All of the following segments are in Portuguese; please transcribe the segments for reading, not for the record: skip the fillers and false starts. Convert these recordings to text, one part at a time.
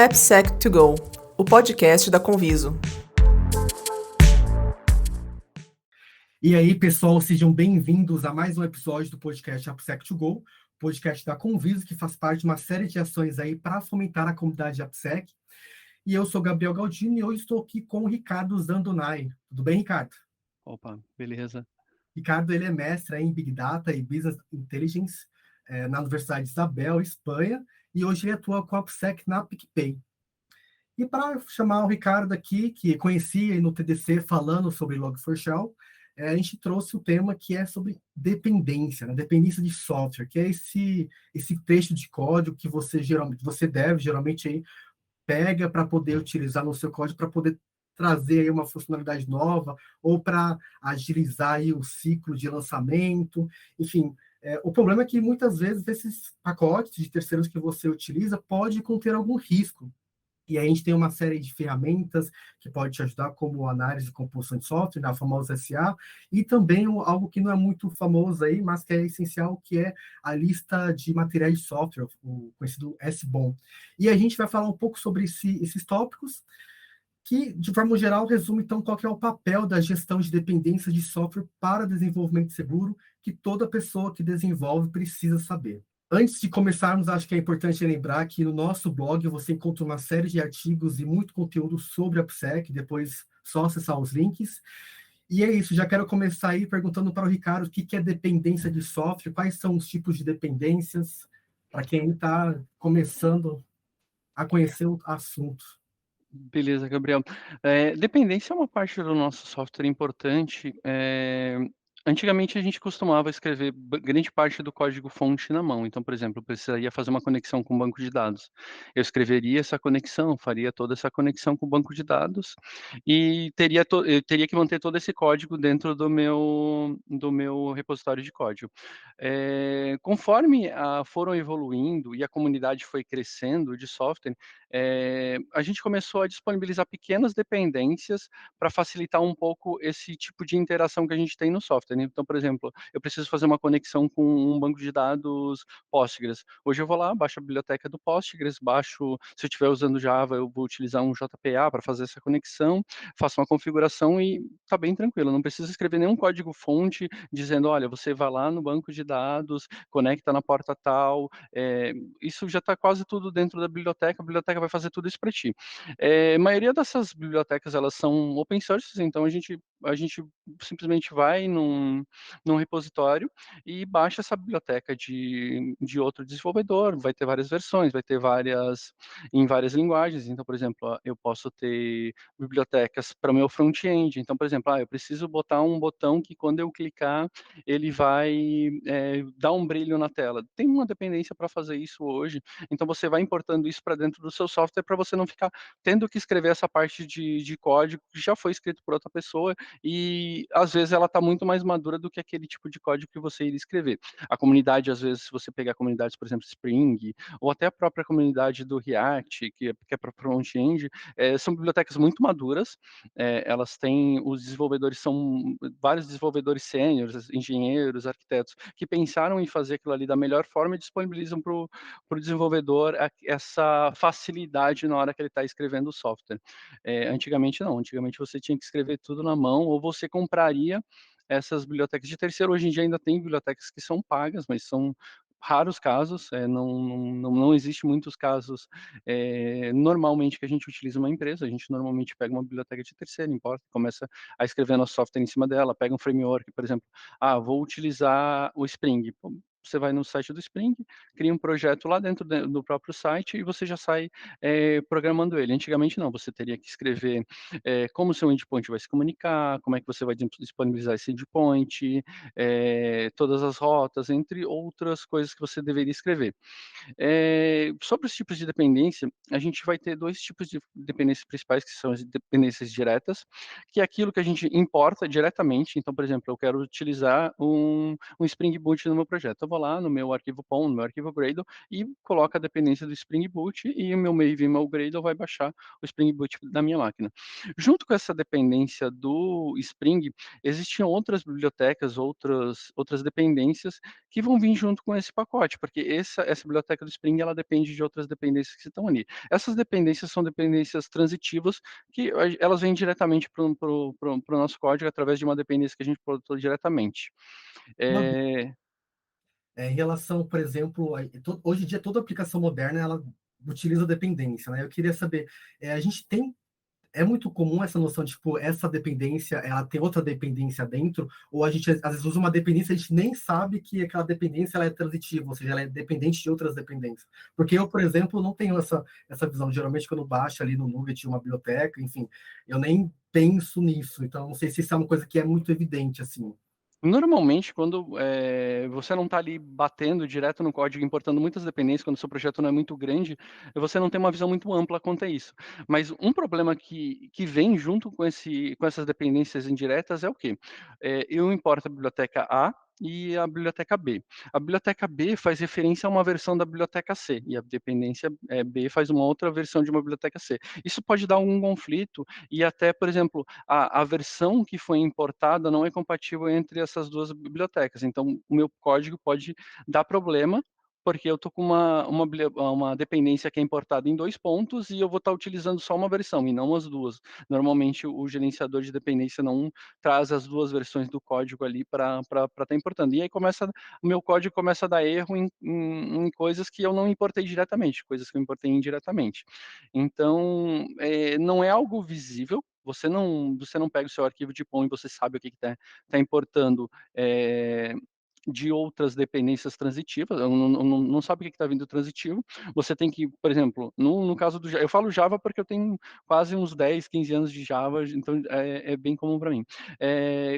AppSec2Go, o podcast da Conviso. E aí, pessoal, sejam bem-vindos a mais um episódio do podcast AppSec2Go, podcast da Conviso, que faz parte de uma série de ações aí para fomentar a comunidade AppSec. E eu sou Gabriel Galdino e hoje estou aqui com o Ricardo Zandonai. Tudo bem, Ricardo? Opa, beleza. Ricardo, ele é mestre em Big Data e Business Intelligence na Universidade de Isabel, Espanha, e hoje ele atua com a AppSec na PicPay. E para chamar o Ricardo aqui, que conheci no TDC falando sobre Log4Shell, a gente trouxe o tema que é sobre dependência, né? Dependência de software, que é esse trecho de código que você geralmente aí pega para poder utilizar no seu código, para poder trazer aí uma funcionalidade nova, ou para agilizar aí o ciclo de lançamento, enfim. O problema é que muitas vezes esses pacotes de terceiros que você utiliza pode conter algum risco. E aí a gente tem uma série de ferramentas que pode te ajudar, como análise de composição de software, a famosa SA, e também algo que não é muito famoso aí, mas que é essencial, que é a lista de materiais de software, o conhecido SBOM. E a gente vai falar um pouco sobre esses tópicos, que, de forma geral, resume, então, qual que é o papel da gestão de dependência de software para desenvolvimento seguro, que toda pessoa que desenvolve precisa saber. Antes de começarmos, acho que é importante lembrar que no nosso blog você encontra uma série de artigos e muito conteúdo sobre a AppSec, depois só acessar os links. E é isso, já quero começar aí perguntando para o Ricardo o que é dependência de software, quais são os tipos de dependências, para quem está começando a conhecer o assunto. Beleza, Gabriel. Dependência é uma parte do nosso software importante. Antigamente a gente costumava escrever grande parte do código-fonte na mão. Então, por exemplo, eu precisaria fazer uma conexão com o banco de dados. Eu escreveria essa conexão, faria toda essa conexão com o banco de dados e eu teria que manter todo esse código dentro do meu repositório de código. Conforme foram evoluindo e a comunidade foi crescendo de software, a gente começou a disponibilizar pequenas dependências para facilitar um pouco esse tipo de interação que a gente tem no software, né? Então, por exemplo, eu preciso fazer uma conexão com um banco de dados Postgres. Hoje eu vou lá, baixo a biblioteca do Postgres, se eu estiver usando Java, eu vou utilizar um JPA para fazer essa conexão, faço uma configuração e está bem tranquilo. Não preciso escrever nenhum código-fonte dizendo, olha, você vai lá no banco de dados, conecta na porta tal. Isso já está quase tudo dentro da biblioteca, a biblioteca vai fazer tudo isso para ti. A maioria dessas bibliotecas, elas são open source, então a gente simplesmente vai num repositório e baixa essa biblioteca de outro desenvolvedor, vai ter várias versões, vai ter em várias linguagens. Então, por exemplo, eu posso ter bibliotecas para o meu front-end. Então, por exemplo, eu preciso botar um botão que quando eu clicar, ele vai dar um brilho na tela. Tem uma dependência para fazer isso hoje, então você vai importando isso para dentro do seu software para você não ficar tendo que escrever essa parte de código que já foi escrito por outra pessoa e às vezes ela está muito mais madura do que aquele tipo de código que você iria escrever. A comunidade, às vezes, se você pegar comunidades, por exemplo, Spring, ou até a própria comunidade do React, que é para front-end, são bibliotecas muito maduras, elas têm, os desenvolvedores são vários desenvolvedores sêniores, engenheiros, arquitetos, que pensaram em fazer aquilo ali da melhor forma e disponibilizam para o desenvolvedor essa facilidade na hora que ele está escrevendo o software. Antigamente não, antigamente você tinha que escrever tudo na mão, ou você compraria essas bibliotecas de terceiro. Hoje em dia ainda tem bibliotecas que são pagas, mas são raros casos, não existe muitos casos normalmente que a gente utiliza uma empresa, a gente normalmente pega uma biblioteca de terceiro, importa, começa a escrever nosso software em cima dela, pega um framework, por exemplo, vou utilizar o Spring. Você vai no site do Spring, cria um projeto lá dentro do próprio site e você já sai programando ele. Antigamente não, você teria que escrever como o seu endpoint vai se comunicar, como é que você vai disponibilizar esse endpoint, todas as rotas, entre outras coisas que você deveria escrever. Sobre os tipos de dependência, a gente vai ter dois tipos de dependências principais, que são as dependências diretas, que é aquilo que a gente importa diretamente. Então, por exemplo, eu quero utilizar um Spring Boot no meu projeto. Eu vou lá no meu arquivo POM, no meu arquivo Gradle, e coloco a dependência do Spring Boot e o meu Maven, meu Gradle vai baixar o Spring Boot da minha máquina. Junto com essa dependência do Spring, existiam outras bibliotecas, outras dependências que vão vir junto com esse pacote, porque essa biblioteca do Spring, ela depende de outras dependências que estão ali. Essas dependências são dependências transitivas, que elas vêm diretamente para o nosso código através de uma dependência que a gente produziu diretamente. Uma É, em relação, por exemplo, hoje em dia toda aplicação moderna ela utiliza dependência, né? Eu queria saber, a gente tem é muito comum essa noção de, tipo, essa dependência, ela tem outra dependência dentro, ou a gente, às vezes, usa uma dependência e a gente nem sabe que aquela dependência ela é transitiva, ou seja, ela é dependente de outras dependências. Porque eu, por exemplo, não tenho essa visão. Geralmente, quando eu baixo ali no Nugget uma biblioteca, enfim, eu nem penso nisso. Então, não sei se isso é uma coisa que é muito evidente, assim. Normalmente, quando você não está ali batendo direto no código, importando muitas dependências, quando o seu projeto não é muito grande, você não tem uma visão muito ampla quanto a isso. Mas um problema que vem junto com essas dependências indiretas é o quê? Eu importo a biblioteca A e a biblioteca B. A biblioteca B faz referência a uma versão da biblioteca C, e a dependência B faz uma outra versão de uma biblioteca C. Isso pode dar algum conflito, e até, por exemplo, a versão que foi importada não é compatível entre essas duas bibliotecas. Então, o meu código pode dar problema, porque eu estou com uma dependência que é importada em 2 pontos e eu vou estar utilizando só uma versão e não as duas. Normalmente, o gerenciador de dependência não traz as duas versões do código ali para estar importando. E aí o meu código começa a dar erro em coisas que eu não importei diretamente, coisas que eu importei indiretamente. Então, não é algo visível, você não pega o seu arquivo de POM e você sabe o que está importando de outras dependências transitivas, não sabe o que está vindo transitivo. Você tem que, por exemplo, no caso do Java, eu falo Java porque eu tenho quase uns 10, 15 anos de Java, então é bem comum para mim.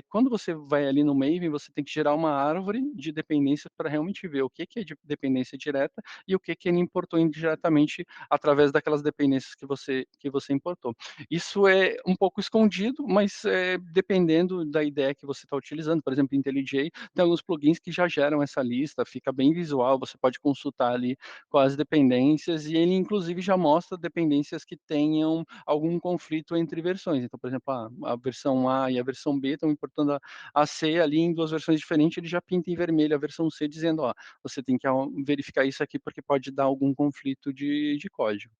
Quando você vai ali no Maven, você tem que gerar uma árvore de dependências para realmente ver o que é de dependência direta e o que ele importou indiretamente através daquelas dependências que você importou. Isso é um pouco escondido, mas dependendo da ideia que você está utilizando, por exemplo, IntelliJ, tem alguns plugins que já geram essa lista, fica bem visual, você pode consultar ali com as dependências e ele inclusive já mostra dependências que tenham algum conflito entre versões. Então, por exemplo, a versão A e a versão B estão importando a C ali em duas versões diferentes, ele já pinta em vermelho a versão C dizendo, ó, você tem que verificar isso aqui porque pode dar algum conflito de código.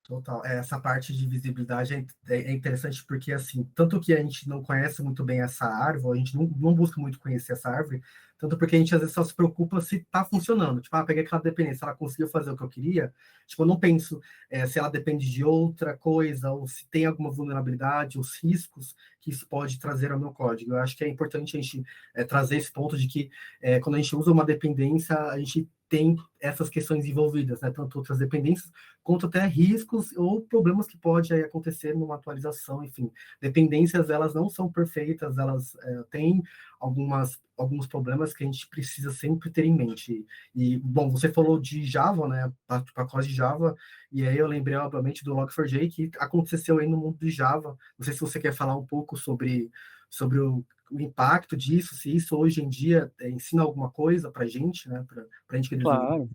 Total. Essa parte de visibilidade é interessante porque, assim, tanto que a gente não conhece muito bem essa árvore, a gente não busca muito conhecer essa árvore, tanto porque a gente às vezes só se preocupa se está funcionando. Tipo, peguei aquela dependência, ela conseguiu fazer o que eu queria. Tipo, eu não penso se ela depende de outra coisa, ou se tem alguma vulnerabilidade, os riscos que isso pode trazer ao meu código. Eu acho que é importante a gente trazer esse ponto de que quando a gente usa uma dependência, a gente tem essas questões envolvidas, né? Tanto outras dependências, quanto até riscos ou problemas que pode aí acontecer numa atualização, enfim. Dependências, elas não são perfeitas, elas têm alguns problemas que a gente precisa sempre ter em mente. E, bom, você falou de Java, né? Pacote de Java, e aí eu lembrei, obviamente, do Log4j, que aconteceu aí no mundo de Java. Não sei se você quer falar um pouco sobre o impacto disso, se isso hoje em dia ensina alguma coisa para a gente, né? Para a gente que desenvolve. Claro.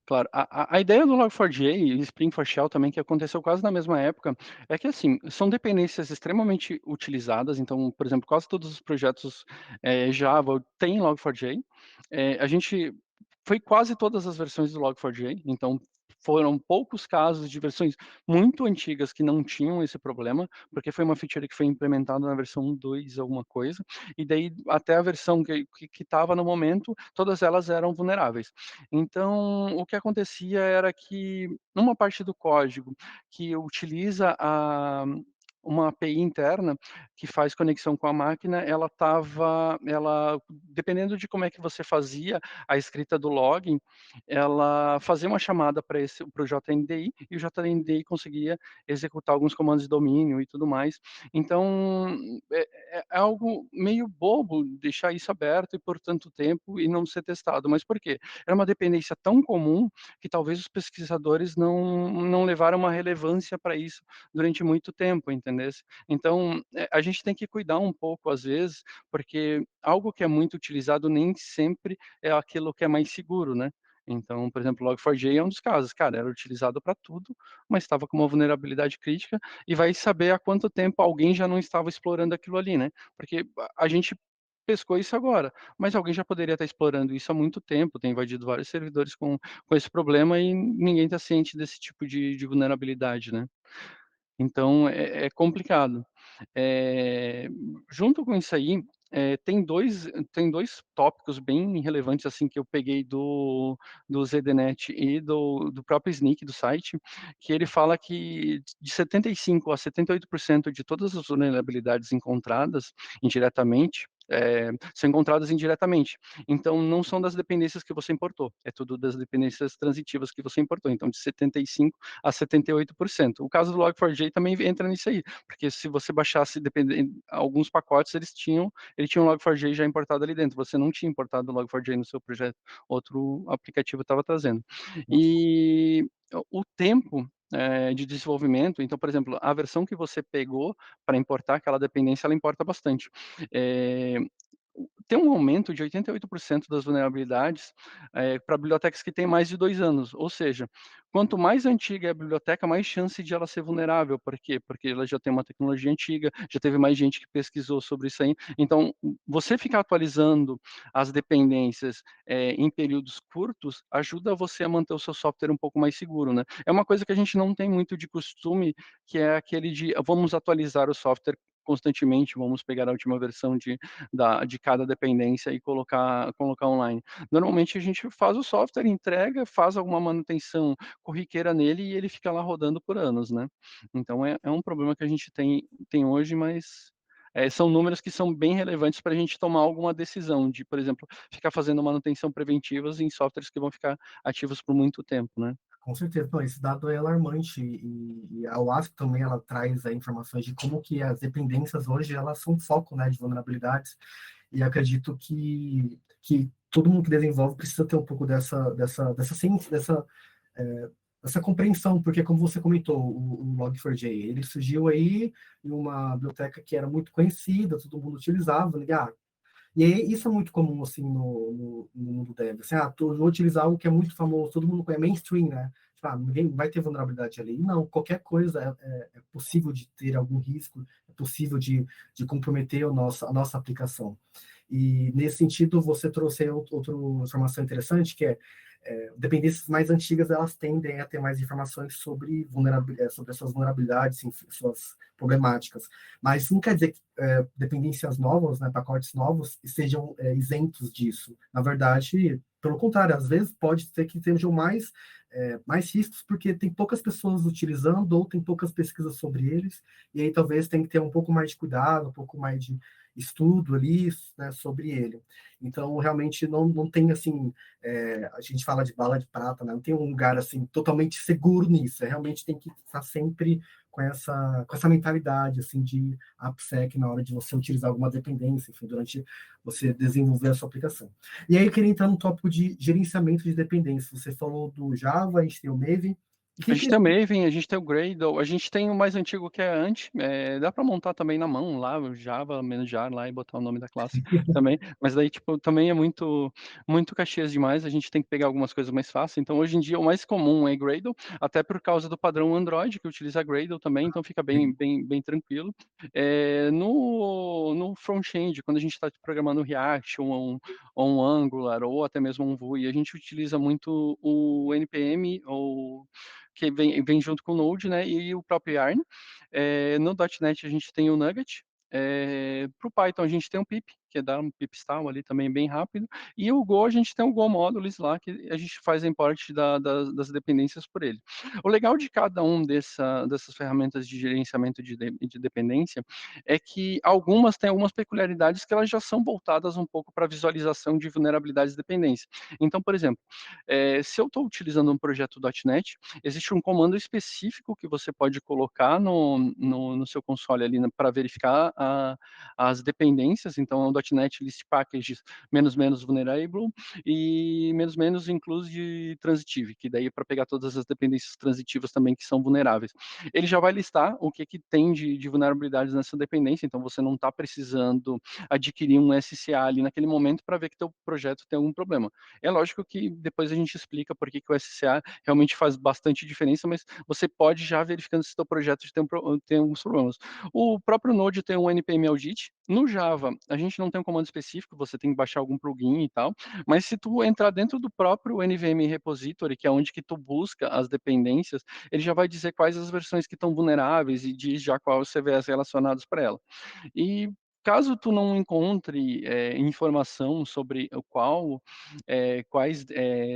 Claro, a ideia do Log4j e Spring for Shell também, que aconteceu quase na mesma época, é que, assim, são dependências extremamente utilizadas, então, por exemplo, quase todos os projetos Java têm Log4j. A gente foi quase todas as versões do Log4j, então foram poucos casos de versões muito antigas que não tinham esse problema, porque foi uma feature que foi implementada na versão 2 alguma coisa, e daí até a versão que estava no momento, todas elas eram vulneráveis. Então, o que acontecia era que numa parte do código que utiliza uma API interna que faz conexão com a máquina, dependendo de como é que você fazia a escrita do login, ela fazia uma chamada para o JNDI e o JNDI conseguia executar alguns comandos de domínio e tudo mais. Então, é algo meio bobo deixar isso aberto e por tanto tempo e não ser testado. Mas por quê? Era uma dependência tão comum que talvez os pesquisadores não levaram uma relevância para isso durante muito tempo, entende? entendesse? Então, a gente tem que cuidar um pouco, às vezes, porque algo que é muito utilizado nem sempre é aquilo que é mais seguro, né? Então, por exemplo, o Log4j é um dos casos. Cara, era utilizado para tudo, mas estava com uma vulnerabilidade crítica e vai saber há quanto tempo alguém já não estava explorando aquilo ali, né? Porque a gente pescou isso agora, mas alguém já poderia estar explorando isso há muito tempo, tem invadido vários servidores com esse problema e ninguém está ciente desse tipo de vulnerabilidade, né? Então é complicado. Eh, Junto com isso aí, tem dois tópicos bem relevantes, assim, que eu peguei do ZDNet e do próprio Snyk do site, que ele fala que de 75 a 78% de todas as vulnerabilidades encontradas indiretamente, são encontradas indiretamente. Então não são das dependências que você importou, é tudo das dependências transitivas que você importou, então de 75 a 78%. O caso do Log4j também entra nisso aí, porque se você baixasse alguns pacotes, ele tinha um Log4j já importado ali dentro, você não tinha importado o Log4j no seu projeto, outro aplicativo estava trazendo. E o tempo de desenvolvimento, então, por exemplo, a versão que você pegou para importar aquela dependência, ela importa bastante. Eh, Tem um aumento de 88% das vulnerabilidades para bibliotecas que têm mais de 2 anos, ou seja, quanto mais antiga é a biblioteca, mais chance de ela ser vulnerável. Por quê? Porque ela já tem uma tecnologia antiga, já teve mais gente que pesquisou sobre isso aí. Então, você ficar atualizando as dependências em períodos curtos ajuda você a manter o seu software um pouco mais seguro, né? É uma coisa que a gente não tem muito de costume, que é aquele de vamos atualizar o software constantemente, vamos pegar a última versão de cada dependência e colocar online. Normalmente a gente faz o software, entrega, faz alguma manutenção corriqueira nele e ele fica lá rodando por anos, né? Então é um problema que a gente tem hoje, mas são números que são bem relevantes para a gente tomar alguma decisão de, por exemplo, ficar fazendo manutenção preventivas em softwares que vão ficar ativos por muito tempo, né? Com certeza, não, esse dado é alarmante e a OASP também ela traz informações de como que as dependências hoje elas são foco, né, de vulnerabilidades e acredito que todo mundo que desenvolve precisa ter um pouco dessa ciência, essa compreensão, porque como você comentou, o Log4j, ele surgiu aí em uma biblioteca que era muito conhecida, todo mundo utilizava, né? E aí, isso é muito comum, assim, no mundo dev. Assim, eu vou utilizar algo que é muito famoso, todo mundo conhece, mainstream, né? Tipo, ninguém vai ter vulnerabilidade ali. Não, qualquer coisa é possível de ter algum risco, é possível de comprometer a nossa aplicação. E, nesse sentido, você trouxe aí outra informação interessante, que dependências mais antigas, elas tendem a ter mais informações sobre, sobre as suas vulnerabilidades, enfim, suas problemáticas. Mas isso não quer dizer que dependências novas, né, pacotes novos, sejam isentos disso. Na verdade, pelo contrário, às vezes pode ser que sejam mais riscos, porque tem poucas pessoas utilizando ou tem poucas pesquisas sobre eles, e aí talvez tenha que ter um pouco mais de cuidado, um pouco mais de estudo ali, né, sobre ele. Então, realmente, não tem, assim, a gente fala de bala de prata, né? Não tem um lugar, assim, totalmente seguro nisso. Realmente tem que estar sempre com essa mentalidade, assim, de AppSec na hora de você utilizar alguma dependência, enfim, durante você desenvolver a sua aplicação. E aí eu queria entrar no tópico de gerenciamento de dependência. Você falou do Java, a gente tem o Maven. E A que gente tem o Maven, a gente tem o Gradle, a gente tem o mais antigo que é Ant, dá para montar também na mão lá, o Java, menos jar lá e botar o nome da classe também, mas daí, tipo, também é muito, muito Caxias demais, a gente tem que pegar algumas coisas mais fáceis, então hoje em dia o mais comum é Gradle, até por causa do padrão Android, que utiliza Gradle também, então fica bem, bem, bem tranquilo. No front-end, quando a gente está programando React ou um Angular, ou até mesmo um Vue, a gente utiliza muito o NPM ou que vem junto com o Node, né, e o próprio Yarn. No .NET a gente tem o Nugget. Para o Python a gente tem o pip, que dá um pipstall ali também bem rápido. E o Go a gente tem o Go Modules lá, que a gente faz a import das dependências por ele. O legal de cada um dessas ferramentas de gerenciamento de dependência é que algumas têm algumas peculiaridades que elas já são voltadas um pouco para visualização de vulnerabilidades e dependência. Então, por exemplo, se eu estou utilizando um projeto .NET, existe um comando específico que você pode colocar no seu console ali para verificar as dependências. Então, é um .NET List Packages menos vulnerable e menos include transitive, que daí é para pegar todas as dependências transitivas também que são vulneráveis. Ele já vai listar o que tem de vulnerabilidades nessa dependência, então você não está precisando adquirir um SCA ali naquele momento para ver que teu projeto tem algum problema. É lógico que depois a gente explica por que o SCA realmente faz bastante diferença, mas você pode já verificando se teu projeto tem alguns problemas. O próprio Node tem um npm audit. No Java, a gente não tem um comando específico, você tem que baixar algum plugin e tal, mas se tu entrar dentro do próprio NVM repository, que é onde que tu busca as dependências, ele já vai dizer quais as versões que estão vulneráveis e diz já quais os CVEs relacionados para ela. E caso tu não encontre informação sobre quais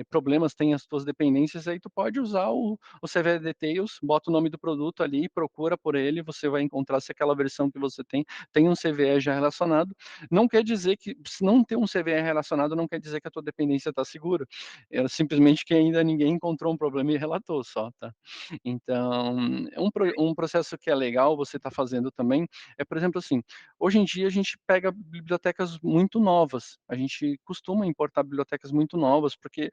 problemas tem as tuas dependências, aí tu pode usar o CVE Details, bota o nome do produto ali, procura por ele, você vai encontrar se aquela versão que você tem um CVE já relacionado. Não quer dizer que, se não ter um CVE relacionado, não quer dizer que a tua dependência está segura. É simplesmente que ainda ninguém encontrou um problema e relatou só, tá? Então, um processo que é legal você tá fazendo também é, por exemplo, assim, hoje em dia a gente pega bibliotecas muito novas, a gente costuma importar bibliotecas muito novas, porque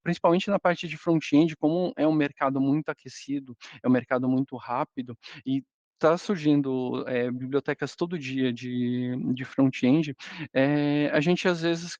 principalmente na parte de front-end, como é um mercado muito aquecido, é um mercado muito rápido, e está surgindo bibliotecas todo dia de front-end, a gente às vezes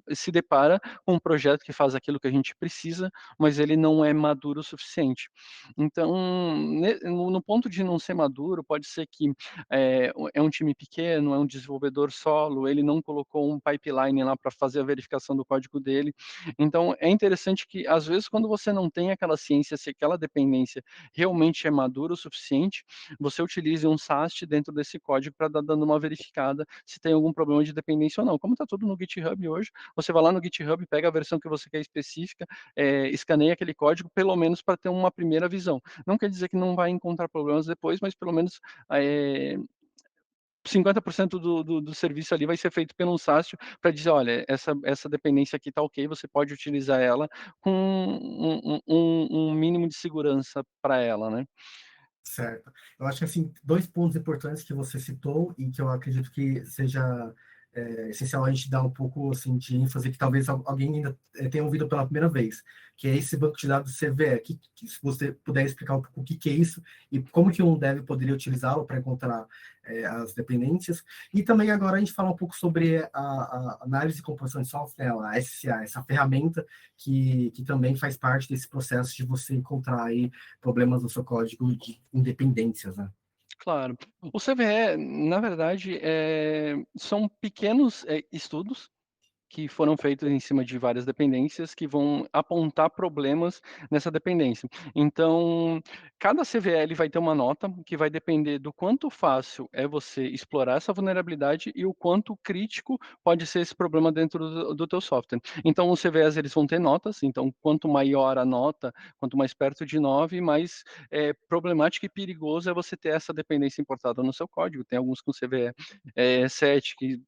se depara com um projeto que faz aquilo que a gente precisa, mas ele não é maduro o suficiente. Então, no ponto de não ser maduro, pode ser que é um time pequeno, é um desenvolvedor solo, ele não colocou um pipeline lá para fazer a verificação do código dele. Então, é interessante que, às vezes, quando você não tem aquela ciência, se aquela dependência realmente é madura o suficiente, você utilize um SAST dentro desse código para dar dando uma verificada se tem algum problema de dependência ou não. Como está tudo no GitHub hoje, você vai lá no GitHub, pega a versão que você quer específica, escaneia aquele código, pelo menos para ter uma primeira visão. Não quer dizer que não vai encontrar problemas depois, mas pelo menos 50% do serviço ali vai ser feito pelo SAST para dizer, olha, essa dependência aqui está ok, você pode utilizar ela com um mínimo de segurança para ela, né? Certo. Eu acho que, assim, dois pontos importantes que você citou e que eu acredito que seja essencial a gente dar um pouco, assim, de ênfase, que talvez alguém ainda tenha ouvido pela primeira vez, que é esse banco de dados CVE, se você puder explicar um pouco o que é isso e como que um dev poderia utilizá-lo para encontrar as dependências. E também agora a gente fala um pouco sobre a análise e composição de software, a SCA, essa ferramenta que também faz parte desse processo de você encontrar aí problemas no seu código de independências, né? Claro. O CVE, na verdade, são pequenos estudos que foram feitos em cima de várias dependências que vão apontar problemas nessa dependência. Então, cada CVL vai ter uma nota que vai depender do quanto fácil é você explorar essa vulnerabilidade e o quanto crítico pode ser esse problema dentro do teu software. Então, os CVEs eles vão ter notas, então quanto maior a nota, quanto mais perto de 9, mais problemático e perigoso é você ter essa dependência importada no seu código. Tem alguns com CVE 7 que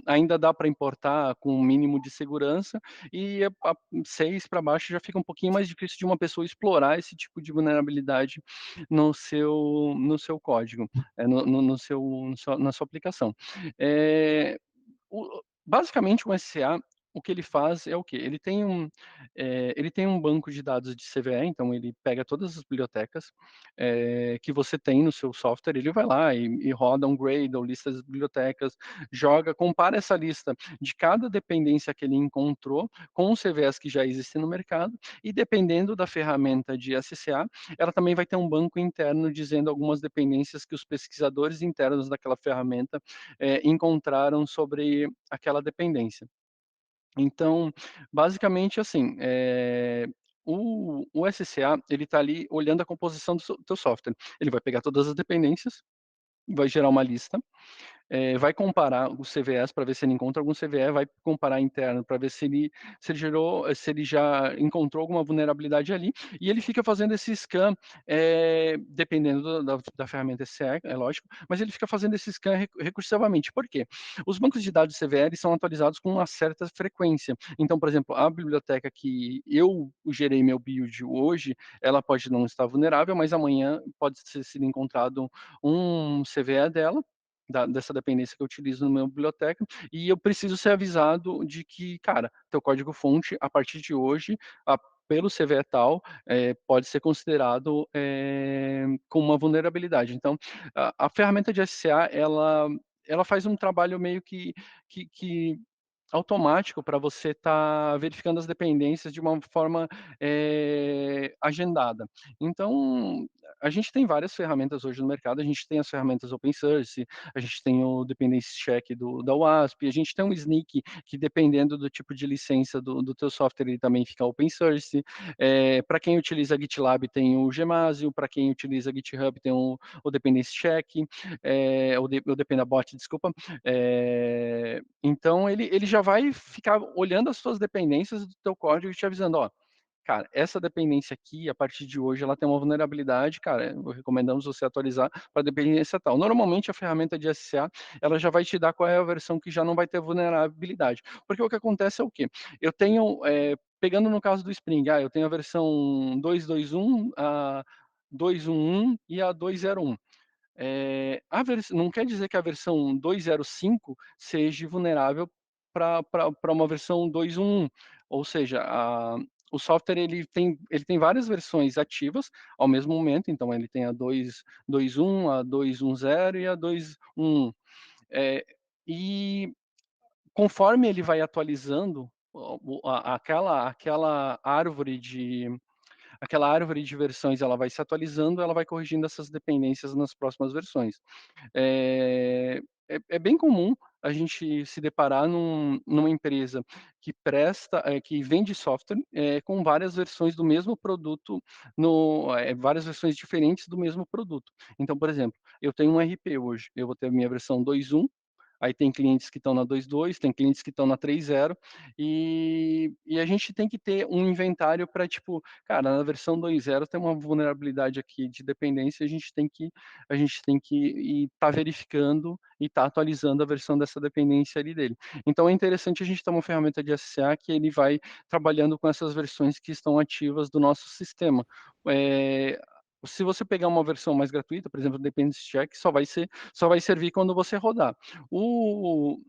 ainda dá para importar com um mínimo de segurança, e a 6 para baixo já fica um pouquinho mais difícil de uma pessoa explorar esse tipo de vulnerabilidade no seu código, na sua aplicação. Basicamente, o SCA, o que ele faz é o quê? Ele tem um banco de dados de CVE, então ele pega todas as bibliotecas que você tem no seu software, ele vai lá e roda um grade ou lista das bibliotecas, compara essa lista de cada dependência que ele encontrou com os CVEs que já existem no mercado, e dependendo da ferramenta de SCA, ela também vai ter um banco interno dizendo algumas dependências que os pesquisadores internos daquela ferramenta encontraram sobre aquela dependência. Então, basicamente, assim, o SCA, ele está ali olhando a composição do teu software. Ele vai pegar todas as dependências, vai gerar uma lista, vai comparar os CVEs para ver se ele encontra algum CVE, vai comparar interno para ver se ele já encontrou alguma vulnerabilidade ali, e ele fica fazendo esse scan, dependendo da ferramenta SCE, é lógico, mas ele fica fazendo esse scan recursivamente. Por quê? Os bancos de dados CVE eles são atualizados com uma certa frequência. Então, por exemplo, a biblioteca que eu gerei meu build hoje, ela pode não estar vulnerável, mas amanhã pode ter sido encontrado um CVE dela, dessa dependência que eu utilizo no meu biblioteca, e eu preciso ser avisado de que, cara, teu código-fonte, a partir de hoje, pelo CVE tal, pode ser considerado como uma vulnerabilidade. Então, a ferramenta de SCA, ela faz um trabalho meio que automático para você estar verificando as dependências de uma forma agendada. Então, a gente tem várias ferramentas hoje no mercado, a gente tem as ferramentas open source, a gente tem o dependency check da WASP, a gente tem um Snyk que dependendo do tipo de licença do teu software, ele também fica open source. Para quem utiliza GitLab tem o Gemasio, para quem utiliza GitHub tem o dependency check, o Dependabot, desculpa. Então ele já vai ficar olhando as suas dependências do teu código e te avisando, ó, cara, essa dependência aqui, a partir de hoje, ela tem uma vulnerabilidade, cara, recomendamos você atualizar para dependência tal. Normalmente, a ferramenta de SCA, ela já vai te dar qual é a versão que já não vai ter vulnerabilidade. Porque o que acontece é o quê? Eu tenho, pegando no caso do Spring, eu tenho a versão 2.2.1, a 2.1.1 e a 2.0.1. Não quer dizer que a versão 2.0.5 seja vulnerável para uma versão 2.1.1, ou seja, o software ele tem várias versões ativas ao mesmo momento, então ele tem a 2.1, a 2.1.0 e a 2.1. E conforme ele vai atualizando aquela árvore de versões, ela vai se atualizando, ela vai corrigindo essas dependências nas próximas versões. É bem comum a gente se deparar numa empresa que vende software com várias versões do mesmo produto, várias versões diferentes do mesmo produto. Então, por exemplo, eu tenho um RP hoje, eu vou ter a minha versão 2.1, aí tem clientes que estão na 2.2, tem clientes que estão na 3.0, e a gente tem que ter um inventário para, tipo, cara, na versão 2.0 tem uma vulnerabilidade aqui de dependência, a gente tem que estar verificando e estar atualizando a versão dessa dependência ali dele. Então é interessante a gente ter uma ferramenta de SCA que ele vai trabalhando com essas versões que estão ativas do nosso sistema. Se você pegar uma versão mais gratuita, por exemplo, o Dependency Check, só vai servir quando você rodar. O,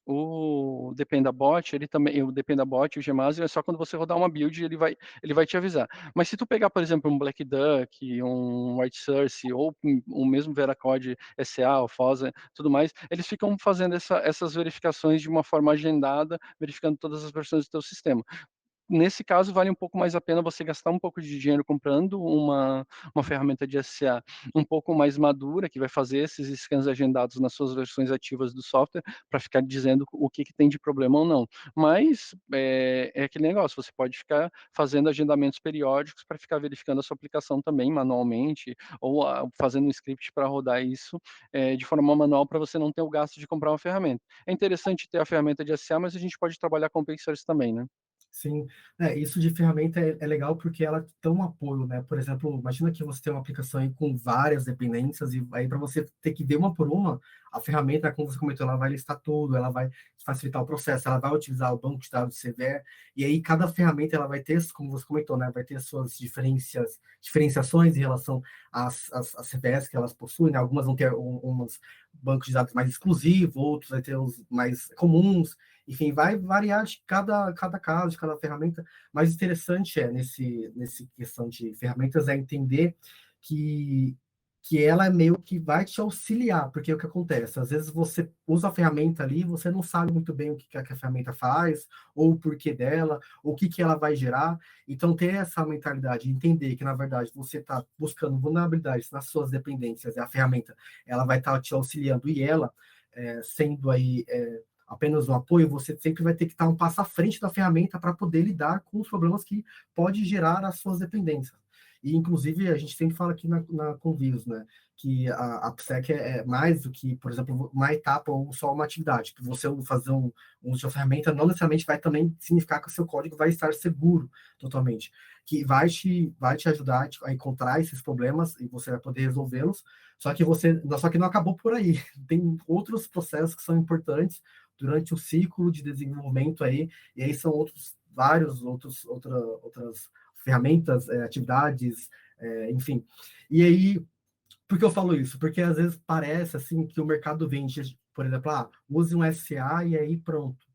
o Dependabot, ele também, o Dependabot, o Gemasio, é só quando você rodar uma build, ele vai te avisar. Mas se tu pegar, por exemplo, um Black Duck, um White Source, ou o mesmo Veracode SA, o FOSA, tudo mais, eles ficam fazendo essas verificações de uma forma agendada, verificando todas as versões do teu sistema. Nesse caso, vale um pouco mais a pena você gastar um pouco de dinheiro comprando uma ferramenta de SCA um pouco mais madura, que vai fazer esses scans agendados nas suas versões ativas do software, para ficar dizendo o que tem de problema ou não. Mas é aquele negócio, você pode ficar fazendo agendamentos periódicos para ficar verificando a sua aplicação também manualmente, ou fazendo um script para rodar isso de forma manual, para você não ter o gasto de comprar uma ferramenta. É interessante ter a ferramenta de SCA, mas a gente pode trabalhar com open source também, né? Sim, isso de ferramenta é legal porque ela dá um apoio, né? Por exemplo, imagina que você tem uma aplicação aí com várias dependências e aí para você ter que ver uma por uma, a ferramenta, como você comentou, ela vai listar tudo, ela vai facilitar o processo, ela vai utilizar o banco de dados CVE, e aí cada ferramenta ela vai ter, como você comentou, né? Vai ter suas diferenciações em relação às CVEs que elas possuem, né? Algumas vão ter uns bancos de dados mais exclusivos, outros vai ter os mais comuns. Enfim, vai variar de cada caso, de cada ferramenta. Mais interessante nesse questão de ferramentas é entender que, que ela é meio que vai te auxiliar, porque o que acontece? Às vezes você usa a ferramenta ali, você não sabe muito bem o que a ferramenta faz, ou o porquê dela, ou o que ela vai gerar. Então, ter essa mentalidade, entender que, na verdade, você está buscando vulnerabilidades nas suas dependências, e a ferramenta ela vai estar te auxiliando, e ela, sendo aí apenas um apoio, você sempre vai ter que estar um passo à frente da ferramenta para poder lidar com os problemas que pode gerar as suas dependências. E, inclusive, a gente sempre fala aqui na Convivos, né, que a AppSec é mais do que, por exemplo, uma etapa ou só uma atividade. Você fazer um uso de uma ferramenta não necessariamente vai também significar que o seu código vai estar seguro totalmente, que vai te ajudar a encontrar esses problemas e você vai poder resolvê-los, só que não acabou por aí. Tem outros processos que são importantes durante o ciclo de desenvolvimento aí, e aí são outras ferramentas, atividades, enfim. E aí, Por que eu falo isso? Porque às vezes parece assim que o mercado vende, por exemplo, use um SA e aí pronto,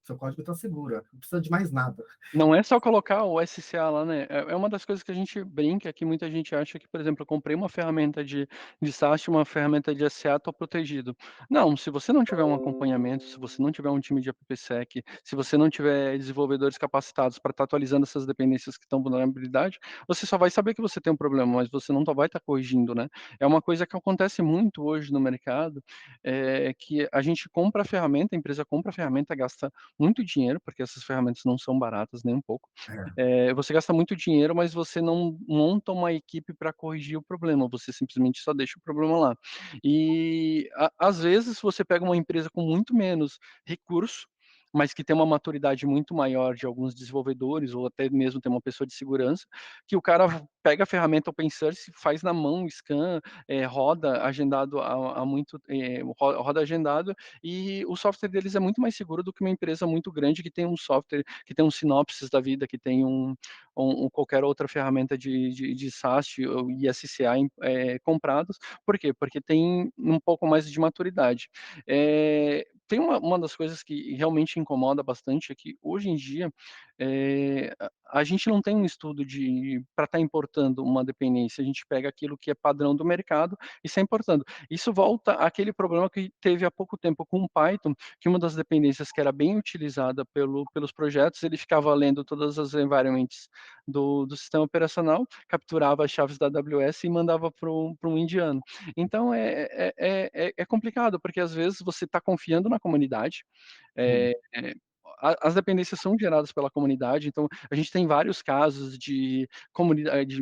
seu código está seguro, não precisa de mais nada. Não é só colocar o SCA lá, né, é uma das coisas que a gente brinca, que muita gente acha que, por exemplo, eu comprei uma ferramenta de SaaS, uma ferramenta de SCA, tô protegido. Não, se você não tiver um acompanhamento, se você não tiver um time de AppSec, se você não tiver desenvolvedores capacitados para estar atualizando essas dependências que estão vulnerabilidade, você só vai saber que você tem um problema, mas você não vai estar corrigindo, né. É uma coisa que acontece muito hoje no mercado, que a gente compra a ferramenta, a empresa compra a ferramenta, gasta muito dinheiro, porque essas ferramentas não são baratas nem um pouco. É, Você gasta muito dinheiro, mas você não monta uma equipe para corrigir o problema, você simplesmente só deixa o problema lá. E às vezes você pega uma empresa com muito menos recurso, mas que tem uma maturidade muito maior de alguns desenvolvedores ou até mesmo tem uma pessoa de segurança, que o cara pega a ferramenta open source, faz na mão, scan, roda agendado há muito, roda agendado e o software deles é muito mais seguro do que uma empresa muito grande que tem um software, que tem um Synopsys da vida, que tem qualquer outra ferramenta de SaaS ou ISCA comprados. Por quê? Porque tem um pouco mais de maturidade. Tem uma das coisas que realmente incomoda bastante é que hoje em dia a gente não tem um estudo para estar importando uma dependência, a gente pega aquilo que é padrão do mercado e sai importando. Isso volta àquele problema que teve há pouco tempo com o Python, que uma das dependências que era bem utilizada pelos projetos, ele ficava lendo todas as environments do sistema operacional, capturava as chaves da AWS e mandava para um indiano. Então é complicado, porque às vezes você está confiando na comunidade, sim. as dependências são geradas pela comunidade, então a gente tem vários casos de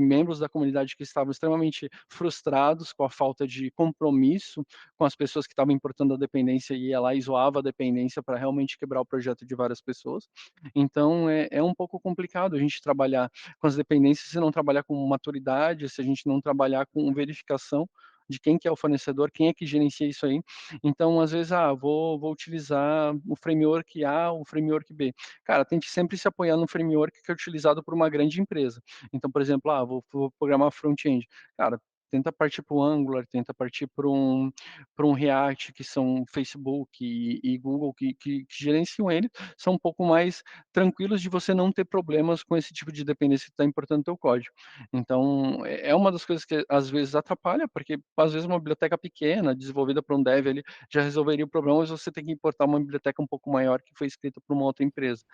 membros da comunidade que estavam extremamente frustrados com a falta de compromisso com as pessoas que estavam importando a dependência e ia lá e zoava a dependência para realmente quebrar o projeto de várias pessoas. Então é um pouco complicado a gente trabalhar com as dependências se não trabalhar com maturidade, se a gente não trabalhar com verificação de quem que é o fornecedor, quem é que gerencia isso aí. Então, às vezes, vou utilizar o framework A, o framework B. Cara, tente sempre se apoiar no framework que é utilizado por uma grande empresa. Então, por exemplo, vou programar front-end. Cara, tenta partir para o Angular, tenta partir para um React, que são Facebook e Google, que gerenciam ele, são um pouco mais tranquilos de você não ter problemas com esse tipo de dependência que está importando no teu código. Então, é uma das coisas que às vezes atrapalha, porque às vezes uma biblioteca pequena, desenvolvida por um dev ali, já resolveria o problema, mas você tem que importar uma biblioteca um pouco maior que foi escrita por uma outra empresa.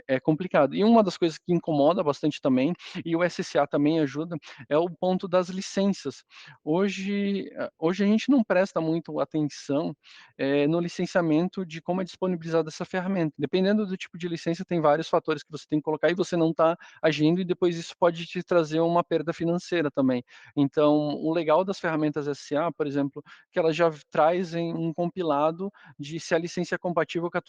É complicado. E uma das coisas que incomoda bastante também, e o SCA também ajuda, é o ponto das licenças. Hoje a gente não presta muito atenção no licenciamento de como é disponibilizada essa ferramenta. Dependendo do tipo de licença, tem vários fatores que você tem que colocar e você não está agindo, e depois isso pode te trazer uma perda financeira também. Então, o legal das ferramentas SCA, por exemplo, que elas já trazem um compilado de se a licença é compatível com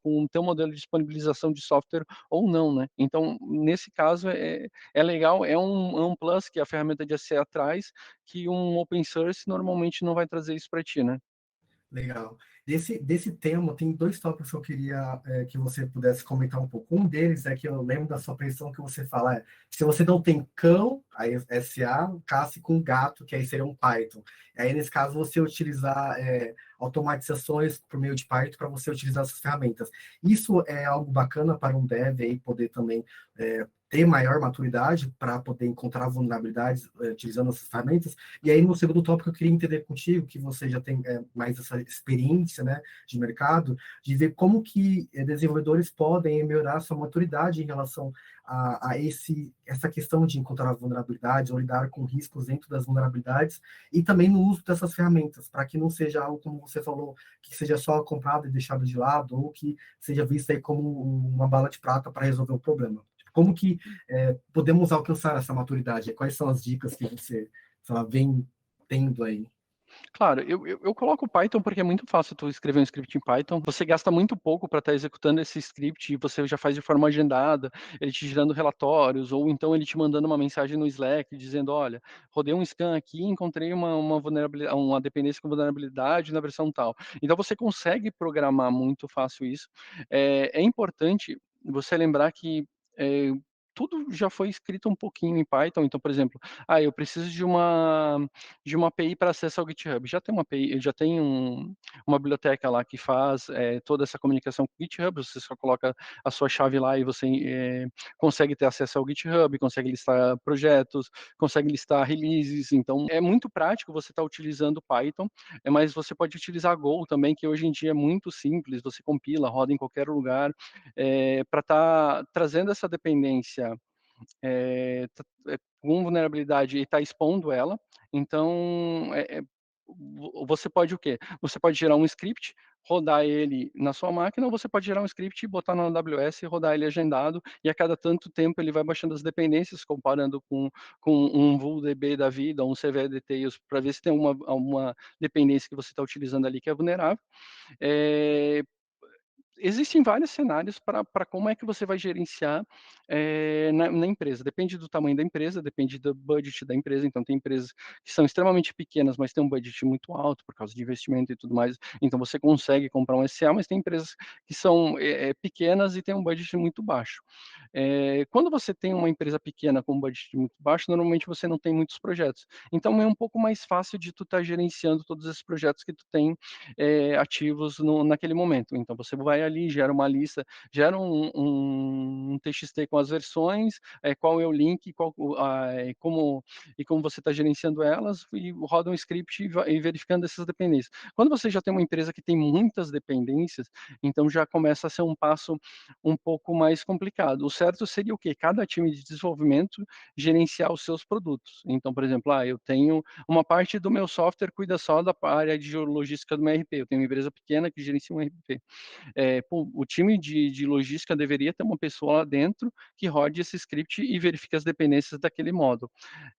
com o teu modelo de disponibilização de software ou não, né. Então, nesse caso é legal, é um plus que a ferramenta de SCA traz, que um open source normalmente não vai trazer isso para ti, né. Legal. Desse tema, tem dois tópicos que eu queria que você pudesse comentar um pouco. Um deles é que eu lembro da sua pressão que você fala, se você não tem cão, aí é SA, casse com gato, que aí seria um Python. Aí, nesse caso, você utilizar automatizações por meio de Python para você utilizar essas ferramentas. Isso é algo bacana para um dev aí poder também ter maior maturidade para poder encontrar vulnerabilidades utilizando essas ferramentas. E aí, no segundo tópico, eu queria entender contigo, que você já tem mais essa experiência, né, de mercado, de ver como que desenvolvedores podem melhorar sua maturidade em relação a essa questão de encontrar vulnerabilidades ou lidar com riscos dentro das vulnerabilidades e também no uso dessas ferramentas, para que não seja algo, como você falou, que seja só comprado e deixado de lado, ou que seja visto aí como uma bala de prata para resolver o problema. Como que podemos alcançar essa maturidade? Quais são as dicas que você, sei lá, vem tendo aí? Claro, eu coloco o Python porque é muito fácil tu escrever um script em Python. Você gasta muito pouco para estar executando esse script e você já faz de forma agendada, ele te gerando relatórios, ou então ele te mandando uma mensagem no Slack dizendo: olha, rodei um scan aqui, encontrei uma vulnerabilidade, uma dependência com vulnerabilidade na versão tal. Então você consegue programar muito fácil isso. É importante você lembrar que é, tudo já foi escrito um pouquinho em Python. Então, por exemplo, eu preciso de uma API para acesso ao GitHub. Já tem uma API, já tem uma biblioteca lá que faz toda essa comunicação com o GitHub. Você só coloca a sua chave lá e você consegue ter acesso ao GitHub, consegue listar projetos, consegue listar releases. Então, é muito prático você estar utilizando Python, mas você pode utilizar Go também, que hoje em dia é muito simples. Você compila, roda em qualquer lugar, para estar trazendo essa dependência com vulnerabilidade e está expondo ela. Então, você pode o quê? Você pode gerar um script, rodar ele na sua máquina, ou você pode gerar um script e botar na AWS e rodar ele agendado, e a cada tanto tempo ele vai baixando as dependências, comparando com um VulDB da vida, ou um CVE Details, para ver se tem uma dependência que você está utilizando ali que é vulnerável. É, Existem vários cenários para como é que você vai gerenciar na empresa. Depende do tamanho da empresa, depende do budget da empresa. Então, tem empresas que são extremamente pequenas, mas têm um budget muito alto por causa de investimento e tudo mais. Então, você consegue comprar um SA, mas tem empresas que são pequenas e têm um budget muito baixo. Quando você tem uma empresa pequena com um budget muito baixo, normalmente você não tem muitos projetos. Então, é um pouco mais fácil de tu estar gerenciando todos esses projetos que tu tem ativos naquele momento. Então, você vai ali, gera uma lista, gera um TXT com as versões, qual é o link, como você está gerenciando elas, e roda um script e verificando essas dependências. Quando você já tem uma empresa que tem muitas dependências, então já começa a ser um passo um pouco mais complicado. O certo seria o quê? Cada time de desenvolvimento gerenciar os seus produtos. Então, por exemplo, eu tenho uma parte do meu software cuida só da área de logística do meu ERP. Eu tenho uma empresa pequena que gerencia um ERP. O time de logística deveria ter uma pessoa lá dentro que rode esse script e verifique as dependências daquele módulo.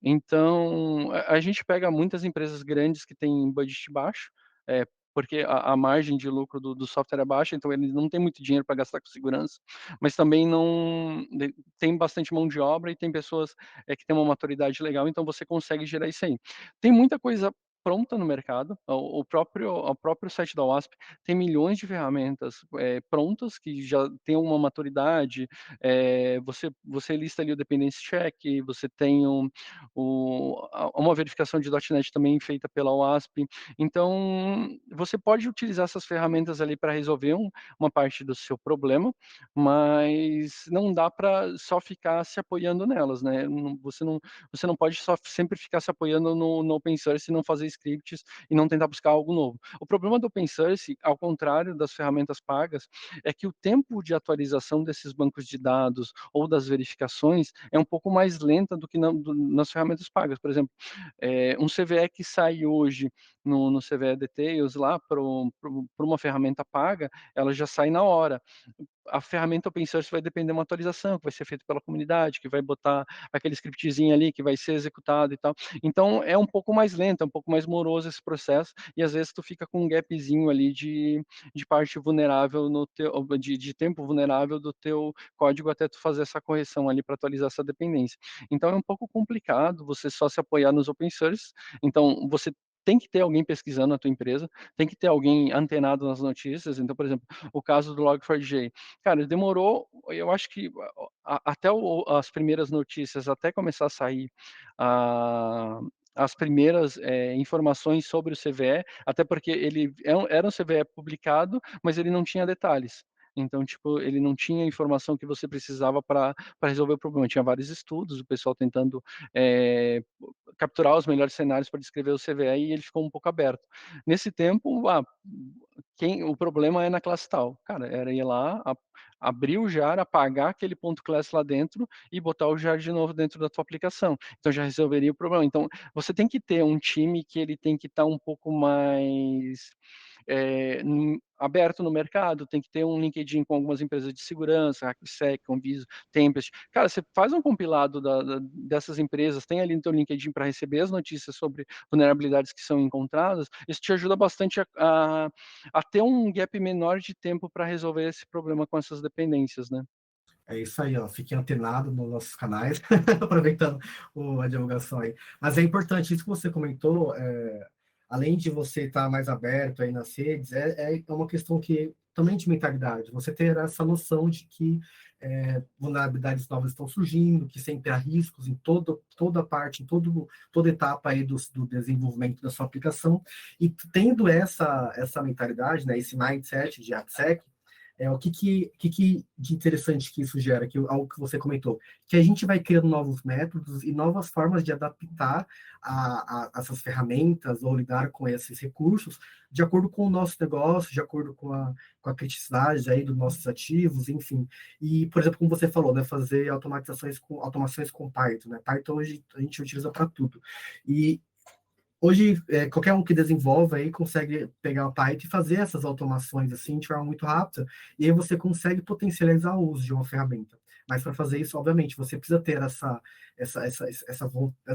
Então, a gente pega muitas empresas grandes que têm budget baixo, porque a margem de lucro do software é baixa, então ele não tem muito dinheiro para gastar com segurança, mas também não tem bastante mão de obra e tem pessoas que têm uma maturidade legal, então você consegue gerar isso aí. Tem muita coisa pronta no mercado, o próprio site da WASP tem milhões de ferramentas prontas que já têm uma maturidade, você lista ali o dependency check, você tem uma verificação de .NET também feita pela WASP, então você pode utilizar essas ferramentas ali para resolver uma parte do seu problema, mas não dá para só ficar se apoiando nelas, né? Você não pode só sempre ficar se apoiando no open source e não fazer scripts e não tentar buscar algo novo. O problema do open source, ao contrário das ferramentas pagas, é que o tempo de atualização desses bancos de dados ou das verificações é um pouco mais lenta do que nas ferramentas pagas. Por exemplo, um CVE que sai hoje no CVE Details lá para uma ferramenta paga, ela já sai na hora. A ferramenta open source vai depender de uma atualização que vai ser feita pela comunidade, que vai botar aquele scriptzinho ali que vai ser executado e tal. Então é um pouco mais lento, é um pouco mais moroso esse processo, e às vezes tu fica com um gapzinho ali de parte vulnerável no teu, de tempo vulnerável do teu código até tu fazer essa correção ali para atualizar essa dependência. Então é um pouco complicado você só se apoiar nos open source. Então você tem que ter alguém pesquisando na tua empresa, tem que ter alguém antenado nas notícias. Então, por exemplo, o caso do Log4j. Cara, demorou, eu acho que até as primeiras notícias, até começar a sair as primeiras informações sobre o CVE, até porque ele era um CVE publicado, mas ele não tinha detalhes. Então, tipo, ele não tinha a informação que você precisava para resolver o problema. Tinha vários estudos, o pessoal tentando capturar os melhores cenários para descrever o CVE e ele ficou um pouco aberto. Nesse tempo, o problema é na classe tal. Cara, era ir lá, abrir o jar, apagar aquele ponto class lá dentro e botar o jar de novo dentro da tua aplicação. Então já resolveria o problema. Então você tem que ter um time que ele tem que estar um pouco mais aberto no mercado, tem que ter um LinkedIn com algumas empresas de segurança, HackSec, Conviso, Tempest. Cara, você faz um compilado dessas empresas, tem ali no teu LinkedIn para receber as notícias sobre vulnerabilidades que são encontradas, isso te ajuda bastante a ter um gap menor de tempo para resolver esse problema com essas dependências, né? É isso aí, ó. Fiquem antenados nos nossos canais, aproveitando a divulgação aí. Mas é importante, isso que você comentou, além de você estar mais aberto aí nas redes, é uma questão que também de mentalidade, você ter essa noção de que vulnerabilidades novas estão surgindo, que sempre há riscos em toda parte, toda etapa aí do desenvolvimento da sua aplicação, e tendo essa mentalidade, né, esse mindset de AppSec, o que de interessante que isso gera, algo que você comentou, que a gente vai criando novos métodos e novas formas de adaptar essas ferramentas ou lidar com esses recursos de acordo com o nosso negócio, de acordo com a criticidade aí dos nossos ativos, enfim. E, por exemplo, como você falou, né, fazer automações com Python, né? Python hoje a gente utiliza para tudo. E hoje, qualquer um que desenvolve aí consegue pegar o Python e fazer essas automações assim de forma muito rápida, e aí você consegue potencializar o uso de uma ferramenta. Mas para fazer isso, obviamente, você precisa ter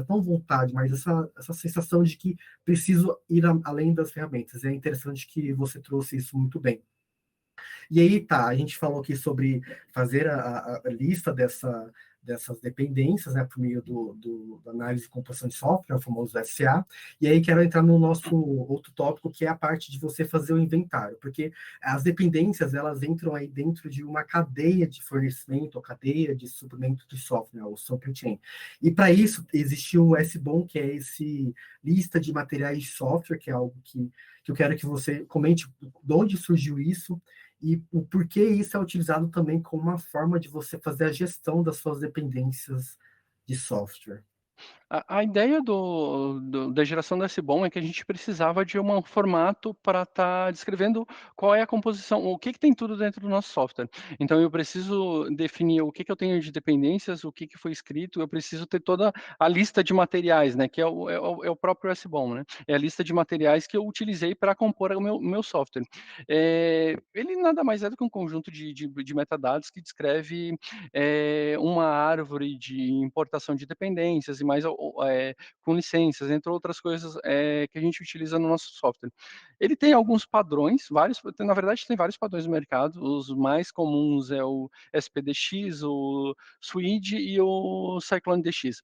não vontade, mas essa sensação de que preciso ir além das ferramentas. É interessante que você trouxe isso muito bem. E aí, tá, a gente falou aqui sobre fazer a lista dessas dependências, né, por meio da análise de composição de software, o famoso SA, e aí quero entrar no nosso outro tópico, que é a parte de você fazer o inventário, porque as dependências, elas entram aí dentro de uma cadeia de fornecimento, ou cadeia de suprimento de software, o supply chain. E para isso, existe o SBOM, que é esse lista de materiais de software, que é algo que eu quero que você comente de onde surgiu isso, e o porquê isso é utilizado também como uma forma de você fazer a gestão das suas dependências de software. A ideia da geração do SBOM é que a gente precisava de um formato para estar descrevendo qual é a composição, o que que tem tudo dentro do nosso software. Então eu preciso definir o que que eu tenho de dependências, o que que foi escrito, eu preciso ter toda a lista de materiais, né, que é o próprio SBOM, né, é a lista de materiais que eu utilizei para compor o meu software. Ele nada mais é do que um conjunto de metadados que descreve, uma árvore de importação de dependências e mais com licenças, entre outras coisas, que a gente utiliza no nosso software. Ele tem alguns padrões, na verdade tem vários padrões no mercado, os mais comuns é o SPDX, o SWID e o Cyclone DX.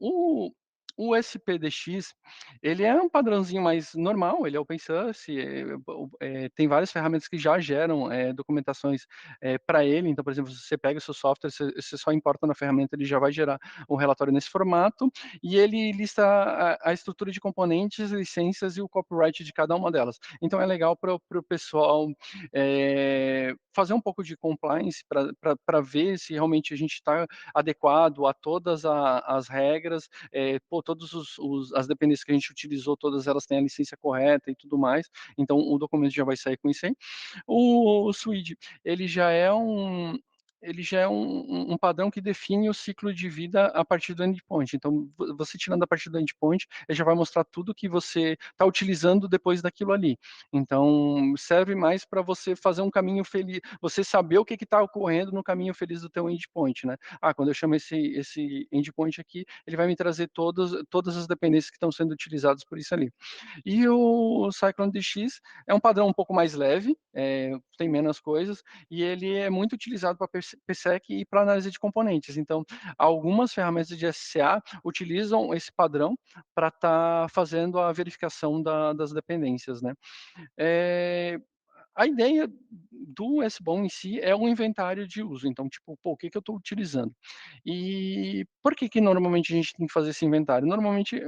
O o SPDX, ele é um padrãozinho mais normal, ele é open source, tem várias ferramentas que já geram, documentações, para ele, então, por exemplo, se você pega o seu software, você só importa na ferramenta, ele já vai gerar um relatório nesse formato, e ele lista a estrutura de componentes, licenças e o copyright de cada uma delas. Então é legal para o pessoal fazer um pouco de compliance para ver se realmente a gente está adequado a todas as regras, todos as dependências que a gente utilizou, todas elas têm a licença correta e tudo mais, então o documento já vai sair com isso aí. O Swede, ele já é um padrão que define o ciclo de vida a partir do endpoint. Então, você tirando a partir do endpoint, ele já vai mostrar tudo que você está utilizando depois daquilo ali. Então, serve mais para você fazer um caminho feliz, você saber o que está ocorrendo no caminho feliz do teu endpoint, né? Quando eu chamo esse endpoint aqui, ele vai me trazer todas as dependências que estão sendo utilizadas por isso ali. E o Cyclone DX é um padrão um pouco mais leve, tem menos coisas, e ele é muito utilizado para PSEC e para análise de componentes. Então, algumas ferramentas de SCA utilizam esse padrão para estar fazendo a verificação das dependências, né? A ideia do SBOM em si é um inventário de uso, então, tipo, pô, o que que eu estou utilizando? E por que que normalmente a gente tem que fazer esse inventário? Normalmente,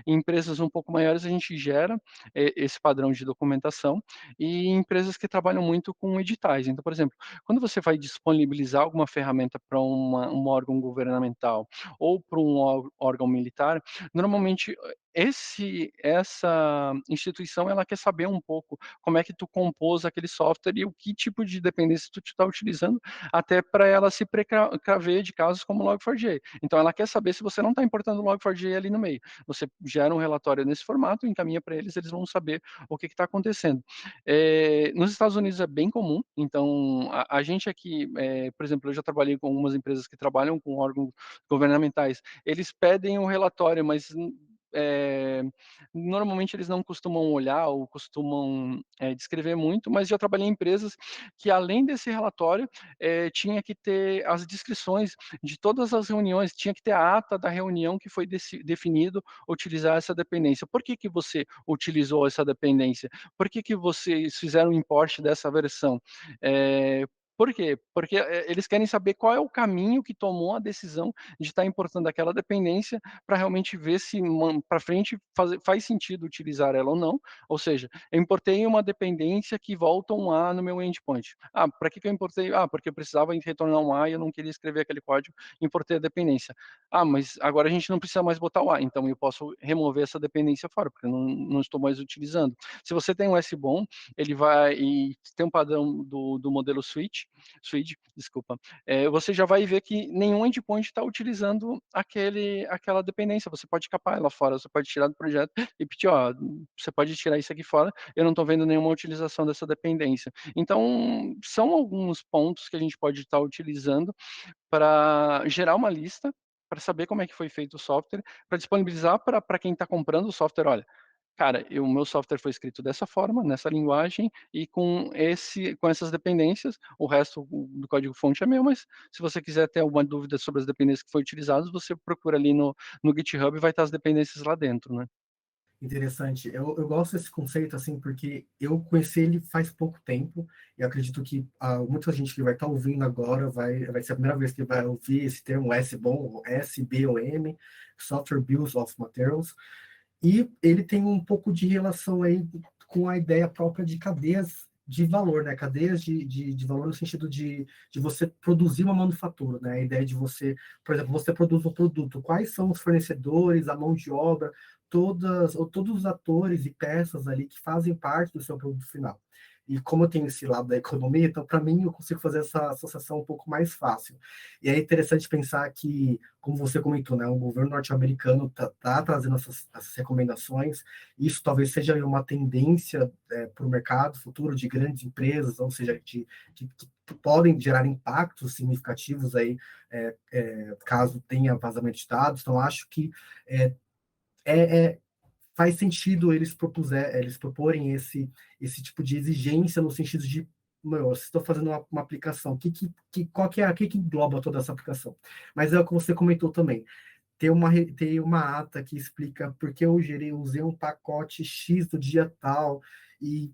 em empresas um pouco maiores, a gente gera, esse padrão de documentação, e em empresas que trabalham muito com editais. Então, por exemplo, quando você vai disponibilizar alguma ferramenta para um órgão governamental ou para um órgão militar, normalmente, essa instituição, ela quer saber um pouco como é que tu compôs aquele software e o que tipo de dependência tu está utilizando, até para ela se precaver de casos como o Log4j. Então ela quer saber se você não está importando o Log4j ali no meio. Você gera um relatório nesse formato, encaminha para eles, eles vão saber o que está acontecendo. Nos Estados Unidos é bem comum, então a gente aqui, por exemplo, eu já trabalhei com algumas empresas que trabalham com órgãos governamentais, eles pedem um relatório, mas normalmente eles não costumam olhar ou costumam descrever muito, mas já trabalhei em empresas que, além desse relatório, tinha que ter as descrições de todas as reuniões, tinha que ter a ata da reunião que foi definido utilizar essa dependência. Por que você utilizou essa dependência? Por que vocês fizeram o import dessa versão? Por quê? Porque eles querem saber qual é o caminho que tomou a decisão de estar importando aquela dependência para realmente ver se para frente faz sentido utilizar ela ou não. Ou seja, eu importei uma dependência que volta um A no meu endpoint. Para que eu importei? Porque eu precisava retornar um A e eu não queria escrever aquele código, importei a dependência. Mas agora a gente não precisa mais botar o A, então eu posso remover essa dependência fora, porque eu não estou mais utilizando. Se você tem um SBOM, ele vai e tem um padrão do modelo Switch, desculpa, você já vai ver que nenhum endpoint está utilizando aquela dependência. Você pode capar ela fora, você pode tirar do projeto e pedir, você pode tirar isso aqui fora, eu não estou vendo nenhuma utilização dessa dependência. Então, são alguns pontos que a gente pode estar utilizando para gerar uma lista, para saber como é que foi feito o software, para disponibilizar para quem está comprando o software, olha, cara, o meu software foi escrito dessa forma, nessa linguagem e com essas dependências, o resto do código-fonte é meu, mas se você quiser ter alguma dúvida sobre as dependências que foram utilizadas, você procura ali no GitHub e vai estar as dependências lá dentro, né? Interessante. Eu gosto desse conceito, assim, porque eu conheci ele faz pouco tempo e acredito que muita gente que vai estar ouvindo agora vai ser a primeira vez que vai ouvir esse termo SBOM, SBOM, Software Bills of Materials, e ele tem um pouco de relação aí com a ideia própria de cadeias de valor, né? Cadeias de valor no sentido de você produzir uma manufatura, né? A ideia de você, por exemplo, você produz um produto, quais são os fornecedores, a mão de obra, todos os atores e peças ali que fazem parte do seu produto final. E como eu tenho esse lado da economia, então, para mim, eu consigo fazer essa associação um pouco mais fácil. E é interessante pensar que, como você comentou, né, o governo norte-americano está trazendo essas recomendações. Isso talvez seja uma tendência para o mercado futuro de grandes empresas, ou seja, que podem gerar impactos significativos aí, caso tenha vazamento de dados. Então, acho que é, faz sentido eles proporem esse tipo de exigência no sentido de, meu, se estou fazendo uma aplicação, que engloba toda essa aplicação? Mas é o que você comentou também. Tem uma ata que explica porque eu usei um pacote X do dia tal, e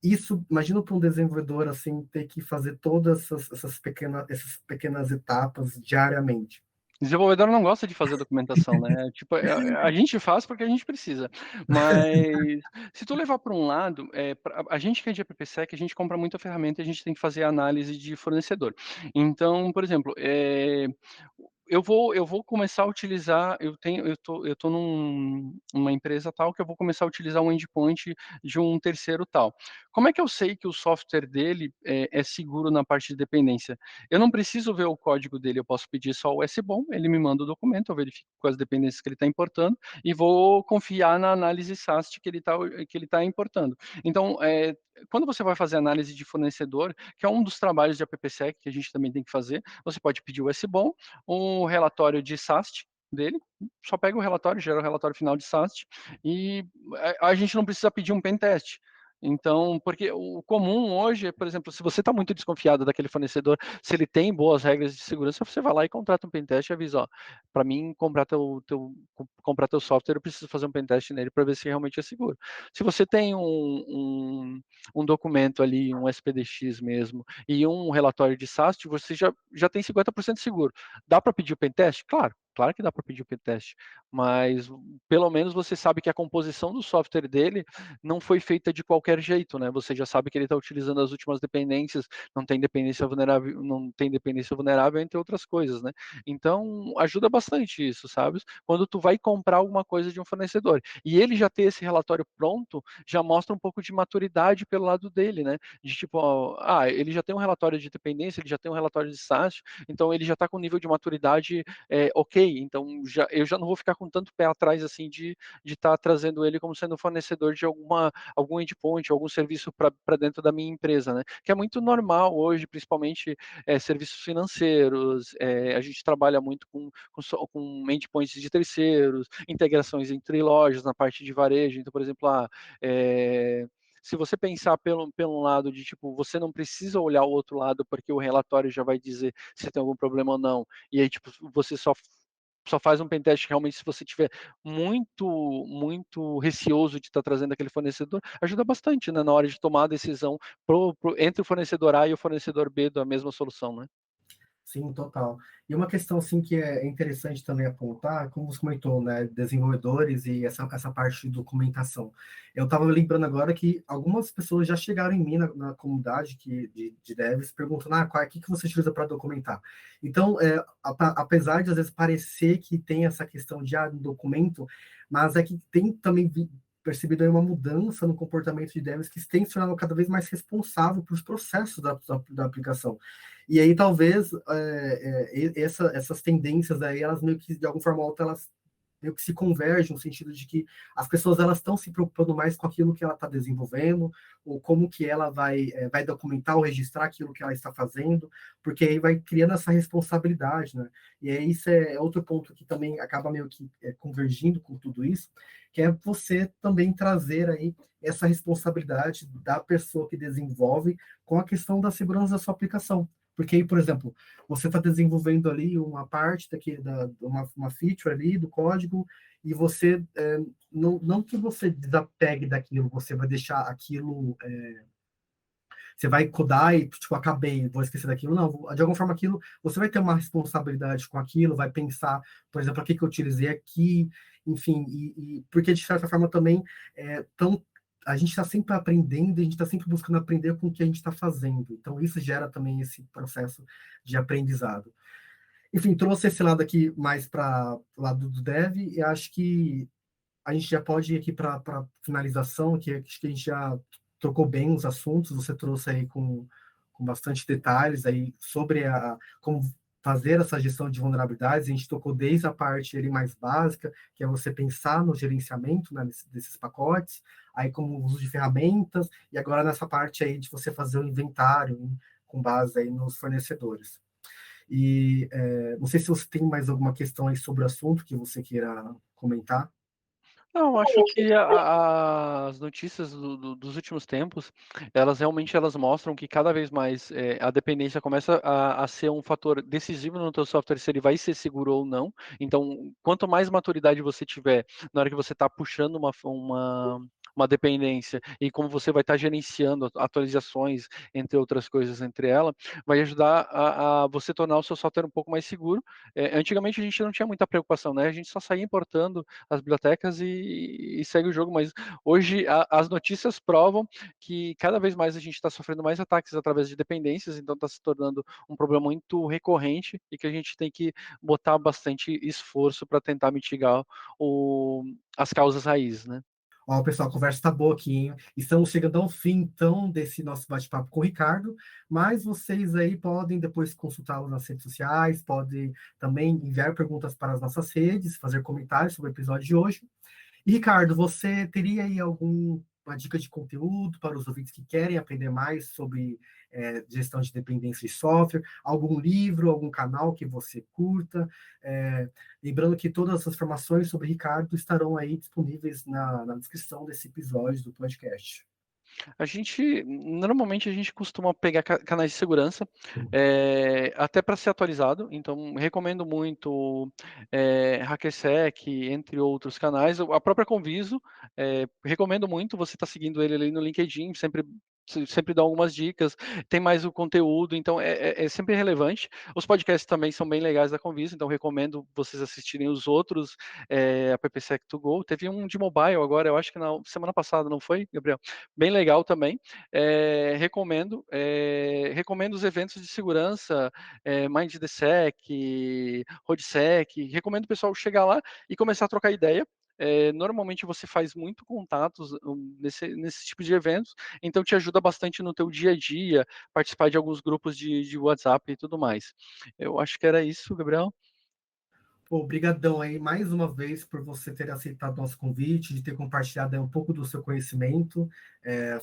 isso, imagina para um desenvolvedor assim, ter que fazer todas essas pequenas etapas diariamente. Desenvolvedor não gosta de fazer documentação, né? Tipo, a gente faz porque a gente precisa. Mas se tu levar para um lado, a gente que é de AppSec, a gente compra muita ferramenta, a gente tem que fazer análise de fornecedor. Então, por exemplo, eu vou começar a utilizar, eu tô numa empresa tal que eu vou começar a utilizar um endpoint de um terceiro tal. Como é que eu sei que o software dele é seguro na parte de dependência? Eu não preciso ver o código dele, eu posso pedir só o SBOM, ele me manda o documento, eu verifico quais dependências que ele está importando e vou confiar na análise SAST que ele tá importando. Então, quando você vai fazer análise de fornecedor, que é um dos trabalhos de AppSec que a gente também tem que fazer, você pode pedir o SBOM, um relatório de SAST dele, só pega o relatório, gera o relatório final de SAST e a gente não precisa pedir um pen test. Então, porque o comum hoje, por exemplo, se você está muito desconfiado daquele fornecedor, se ele tem boas regras de segurança, você vai lá e contrata um pentest e avisa, ó, para mim comprar teu software, eu preciso fazer um pentest nele para ver se realmente é seguro. Se você tem um documento ali, um SPDX mesmo, e um relatório de SAST, você já tem 50% seguro. Dá para pedir o pentest? Claro que dá para pedir o pentest, mas pelo menos você sabe que a composição do software dele não foi feita de qualquer jeito, né? Você já sabe que ele está utilizando as últimas dependências, não tem dependência vulnerável, entre outras coisas, né? Então, ajuda bastante isso, sabe? Quando tu vai comprar alguma coisa de um fornecedor e ele já ter esse relatório pronto, já mostra um pouco de maturidade pelo lado dele, né? De tipo, ele já tem um relatório de dependência, ele já tem um relatório de SAST, então ele já está com um nível de maturidade ok ok, então eu já não vou ficar com tanto pé atrás assim de estar trazendo ele como sendo fornecedor de algum endpoint, algum serviço para dentro da minha empresa, né? Que é muito normal hoje, principalmente serviços financeiros, a gente trabalha muito com endpoints de terceiros, integrações entre lojas na parte de varejo, então, por exemplo, se você pensar pelo lado de, tipo, você não precisa olhar o outro lado porque o relatório já vai dizer se tem algum problema ou não, e aí, tipo, você só faz um pentest realmente se você tiver muito receoso de estar trazendo aquele fornecedor, ajuda bastante, né, na hora de tomar a decisão entre o fornecedor A e o fornecedor B da mesma solução, né? Sim, total. E uma questão assim que é interessante também apontar, como você comentou, né, desenvolvedores e essa parte de documentação. Eu estava lembrando agora que algumas pessoas já chegaram em mim na comunidade de devs perguntando, o que você utiliza para documentar? Então, apesar de às vezes parecer que tem essa questão de documento, mas é que tem também percebido aí uma mudança no comportamento de devs que tem se tornado cada vez mais responsável pelos processos da aplicação. E aí, talvez, essas tendências aí, elas meio que, de alguma forma ou outra, elas meio que se convergem no sentido de que as pessoas elas estão se preocupando mais com aquilo que ela está desenvolvendo, ou como que ela vai documentar ou registrar aquilo que ela está fazendo, porque aí vai criando essa responsabilidade, né? E aí isso é outro ponto que também acaba meio que convergindo com tudo isso, que é você também trazer aí essa responsabilidade da pessoa que desenvolve com a questão da segurança da sua aplicação. Porque aí, por exemplo, você está desenvolvendo ali uma parte uma feature ali do código, e você, não que você desapegue daquilo, você vai deixar aquilo, você vai codar e, tipo, acabei, vou esquecer daquilo. Não, de alguma forma aquilo, você vai ter uma responsabilidade com aquilo, vai pensar, por exemplo, o que eu utilizei aqui, enfim, porque de certa forma também, tão a gente está sempre aprendendo, a gente está sempre buscando aprender com o que a gente está fazendo. Então, isso gera também esse processo de aprendizado. Enfim, trouxe esse lado aqui mais para o lado do dev, e acho que a gente já pode ir aqui para finalização, que acho que a gente já trocou bem os assuntos, você trouxe aí com bastante detalhes aí sobre como fazer essa gestão de vulnerabilidades. A gente tocou desde a parte ali mais básica, que é você pensar no gerenciamento, né, desses pacotes, aí como o uso de ferramentas, e agora nessa parte aí de você fazer o inventário, hein, com base aí nos fornecedores. E não sei se você tem mais alguma questão aí sobre o assunto que você queira comentar. Não, acho que as notícias dos últimos tempos, elas realmente elas mostram que cada vez mais a dependência começa a ser um fator decisivo no teu software, se ele vai ser seguro ou não. Então, quanto mais maturidade você tiver na hora que você está puxando uma dependência e como você vai estar gerenciando atualizações, entre outras coisas, entre ela, vai ajudar a você tornar o seu software um pouco mais seguro. Antigamente a gente não tinha muita preocupação, né? A gente só saía importando as bibliotecas e segue o jogo, mas hoje as notícias provam que cada vez mais a gente está sofrendo mais ataques através de dependências, então está se tornando um problema muito recorrente e que a gente tem que botar bastante esforço para tentar mitigar as causas raízes, né? Ó, pessoal, a conversa está boa aqui, hein? Estamos chegando ao fim, então, desse nosso bate-papo com o Ricardo, mas vocês aí podem depois consultá-lo nas redes sociais, podem também enviar perguntas para as nossas redes, fazer comentários sobre o episódio de hoje. E, Ricardo, você teria aí alguma dica de conteúdo para os ouvintes que querem aprender mais sobre gestão de dependência de software? Algum livro, algum canal que você curta? Lembrando que todas as informações sobre Ricardo estarão aí disponíveis na descrição desse episódio do podcast. Normalmente a gente costuma pegar canais de segurança, até para ser atualizado, então recomendo muito HackerSec, entre outros canais, a própria Conviso, recomendo muito, você está seguindo ele ali no LinkedIn, sempre dá algumas dicas, tem mais o conteúdo, então é sempre relevante. Os podcasts também são bem legais da Conviso, então recomendo vocês assistirem os outros, a PPSec2Go. Teve um de mobile agora, eu acho que na semana passada, não foi, Gabriel? Bem legal também. Recomendo os eventos de segurança, MindTheSec, RoadSec. Recomendo o pessoal chegar lá e começar a trocar ideia. Normalmente você faz muito contatos nesse tipo de eventos, então te ajuda bastante no teu dia a dia, participar de alguns grupos de WhatsApp e tudo mais. Eu acho que era isso, Gabriel. Obrigadão aí mais uma vez por você ter aceitado nosso convite, de ter compartilhado aí um pouco do seu conhecimento.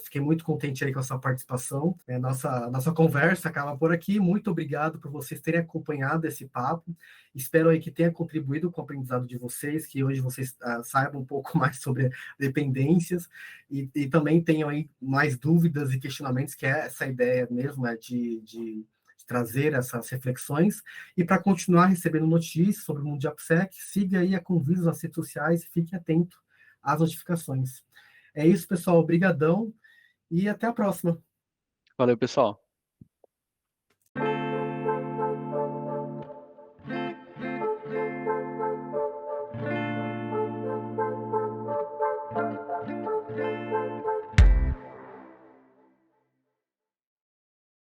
Fiquei muito contente aí com a sua participação. Nossa conversa acaba por aqui. Muito obrigado por vocês terem acompanhado esse papo. Espero aí que tenha contribuído com o aprendizado de vocês, que hoje vocês saibam um pouco mais sobre dependências e também tenham aí mais dúvidas e questionamentos, que é essa ideia mesmo, de trazer essas reflexões. E para continuar recebendo notícias sobre o mundo de AppSec, siga aí a Conviso nas redes sociais e fique atento às notificações. É isso, pessoal. Obrigadão e até a próxima. Valeu, pessoal.